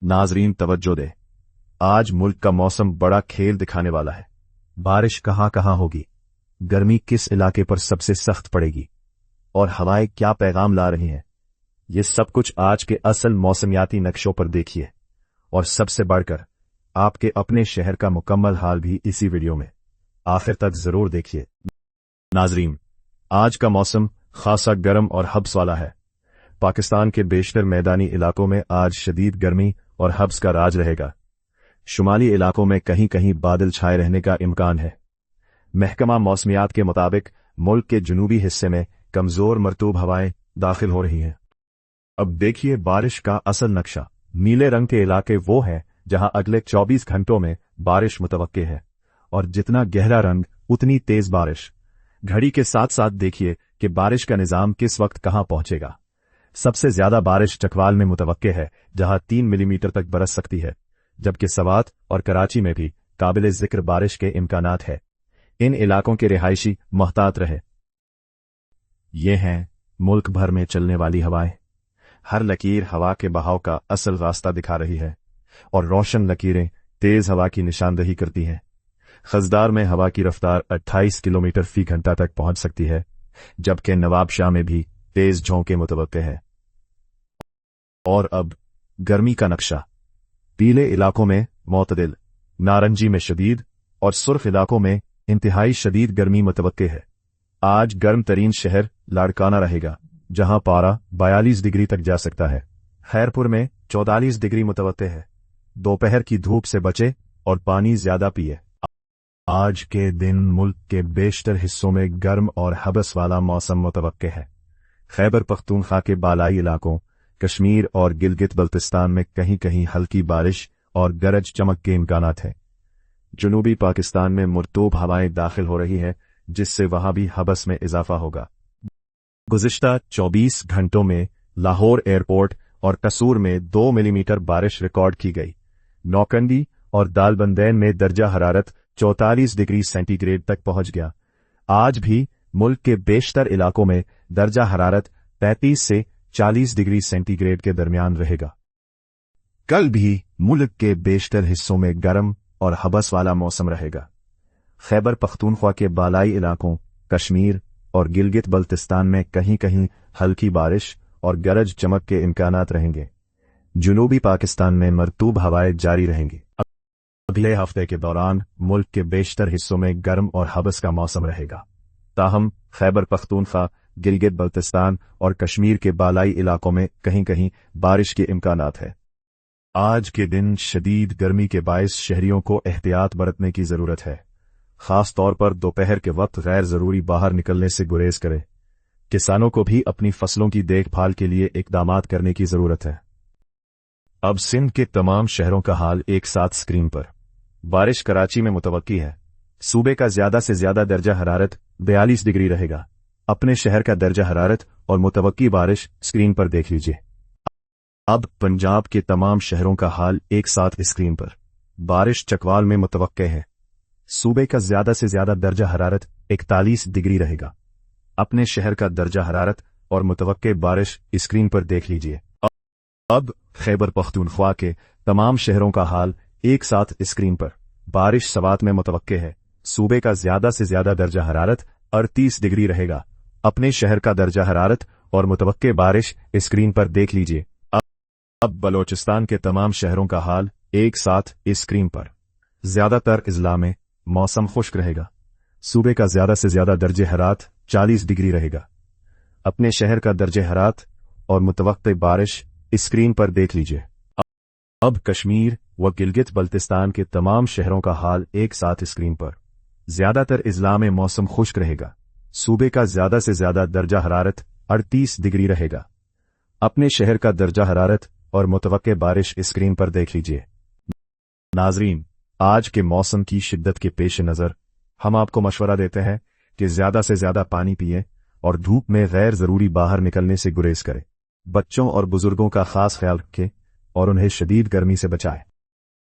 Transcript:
नाजरीन तवज्जो दे। आज मुल्क का मौसम बड़ा खेल दिखाने वाला है। बारिश कहां कहां होगी, गर्मी किस इलाके पर सबसे सख्त पड़ेगी और हवाएं क्या पैगाम ला रही हैं, ये सब कुछ आज के असल मौसमियाती नक्शों पर देखिए। और सबसे बढ़कर आपके अपने शहर का मुकम्मल हाल भी इसी वीडियो में आखिर तक जरूर देखिए। नाजरीन, आज का मौसम खासा गर्म और हब्स वाला है। पाकिस्तान के बेशतर मैदानी इलाकों में आज शदीद गर्मी और हब्स का राज रहेगा। शुमाली इलाकों में कहीं कहीं बादल छाए रहने का इम्कान है। महकमा मौसमियात के मुताबिक मुल्क के जुनूबी हिस्से में कमजोर मरतूब हवाएं दाखिल हो रही हैं। अब देखिए बारिश का असल नक्शा। नीले रंग के इलाके वो हैं जहां अगले 24 घंटों में बारिश मुतवक्के है, और जितना गहरा रंग उतनी तेज बारिश। घड़ी के साथ साथ देखिए कि बारिश का निजाम किस वक्त कहां पहुंचेगा। सबसे ज्यादा बारिश चकवाल में मुतवक्के है, जहां 3 मिलीमीटर तक बरस सकती है, जबकि सवात और कराची में भी काबिल जिक्र बारिश के इम्कानात है। इन इलाकों के रिहायशी मोहतात रहे। ये हैं मुल्क भर में चलने वाली हवाएं। हर लकीर हवा के बहाव का असल रास्ता दिखा रही है, और रोशन लकीरें तेज हवा की निशानदही करती हैं। खजदार में हवा की रफ्तार 28 किलोमीटर फी घंटा तक पहुंच सकती है, जबकि नवाबशाह में भी तेज झोंके मुतवक्के हैं। और अब गर्मी का नक्शा। पीले इलाकों में मोतदिल, नारंगी में शदीद और सुर्ख इलाकों में इंतहाई शदीद गर्मी मुतवक्के है। आज गर्म तरीन शहर लाड़काना रहेगा, जहां पारा 42 डिग्री तक जा सकता है। खैरपुर में 44 डिग्री मुतवक्के है। दोपहर की धूप से बचे और पानी ज्यादा पिए। आज के दिन मुल्क के बेशतर हिस्सों में गर्म और हबस वाला मौसम मुतवक्के है। खैबर पख्तूनख्वा के बालाई इलाकों, कश्मीर और गिलगित बल्तिस्तान में कहीं कहीं हल्की बारिश और गरज चमक के इम्कानात हैं। जुनूबी पाकिस्तान में मुर्तूब हवाएं दाखिल हो रही हैं, जिससे वहां भी हबस में इजाफा होगा। गुज़िश्ता 24 घंटों में लाहौर एयरपोर्ट और कसूर में 2 मिलीमीटर बारिश रिकॉर्ड की गई। नौकंडी और दालबंदैन में दर्जा हरारत 44 डिग्री सेंटीग्रेड तक पहुंच गया। आज भी मुल्क के बेशतर इलाकों में दर्जा हरारत 35 से 40 डिग्री सेंटीग्रेड के दरमियान रहेगा। कल भी मुल्क के बेशतर हिस्सों में गर्म और हबस वाला मौसम रहेगा। खैबर पख्तूनख्वा के बालाई इलाकों, कश्मीर और गिलगित बल्तिस्तान में कहीं कहीं हल्की बारिश और गरज चमक के इम्कानात रहेंगे। जुनूबी पाकिस्तान में मरतूब हवाएं जारी रहेंगी। अगले हफ्ते के दौरान मुल्क के बेशतर हिस्सों में गर्म और हबस का मौसम रहेगा। ताहम खैबर पख्तूनख्वा, गिलगित बल्तिस्तान और कश्मीर के बालाई इलाकों में कहीं कहीं बारिश के इम्कानात है। आज के दिन शदीद गर्मी के बायस शहरियों को एहतियात बरतने की जरूरत है। खास तौर पर दोपहर के वक्त गैर जरूरी बाहर निकलने से गुरेज करें। किसानों को भी अपनी फसलों की देखभाल के लिए इकदामात करने की जरूरत है। अब सिंध के तमाम शहरों का हाल एक साथ स्क्रीन पर। बारिश कराची में मुतवक्की है। सूबे का ज्यादा से ज्यादा दर्जा हरारत 42 डिग्री रहेगा। अपने शहर का दर्जा हरारत और मुतवक्की बारिश स्क्रीन पर देख लीजिए। अब पंजाब के तमाम शहरों का हाल एक साथ स्क्रीन पर। बारिश चकवाल में मुतवक्के है। सूबे का ज्यादा से ज्यादा दर्जा हरारत 41 डिग्री रहेगा। अपने शहर का दर्जा हरारत और मुतवक्के बारिश स्क्रीन पर देख लीजिए। अब खैबर पख्तूनख्वा के तमाम शहरों का हाल एक साथ स्क्रीन पर। बारिश सवात में मुतवक्के है। सूबे का ज्यादा से ज्यादा दर्जा हरारत 38 डिग्री रहेगा। अपने शहर का दर्जा हरारत और मुतवक्के बारिश स्क्रीन पर देख लीजिए। अब बलोचिस्तान के तमाम शहरों का हाल एक साथ स्क्रीन पर। ज्यादातर अजला में मौसम खुश्क रहेगा। सूबे का ज्यादा से ज्यादा दर्जे हरारत 40 डिग्री रहेगा। अपने शहर का दर्जे हरारत और मुतवक्के बारिश स्क्रीन पर देख लीजिए। अब कश्मीर व गिलगित बल्तिस्तान के तमाम शहरों का हाल एक साथ स्क्रीन पर। ज्यादातर अजला में मौसम खुश्क रहेगा। सूबे का ज्यादा से ज्यादा दर्जा हरारत 38 डिग्री रहेगा। अपने शहर का दर्जा हरारत और मुतवक्के बारिश स्क्रीन पर देख लीजिए। नाजरीन, आज के मौसम की शिद्दत के पेश नजर हम आपको मशवरा देते हैं कि ज्यादा से ज्यादा पानी पिए और धूप में गैर जरूरी बाहर निकलने से गुरेज करें। बच्चों और बुजुर्गों का खास ख्याल रखें और उन्हें शदीद गर्मी से बचाएं।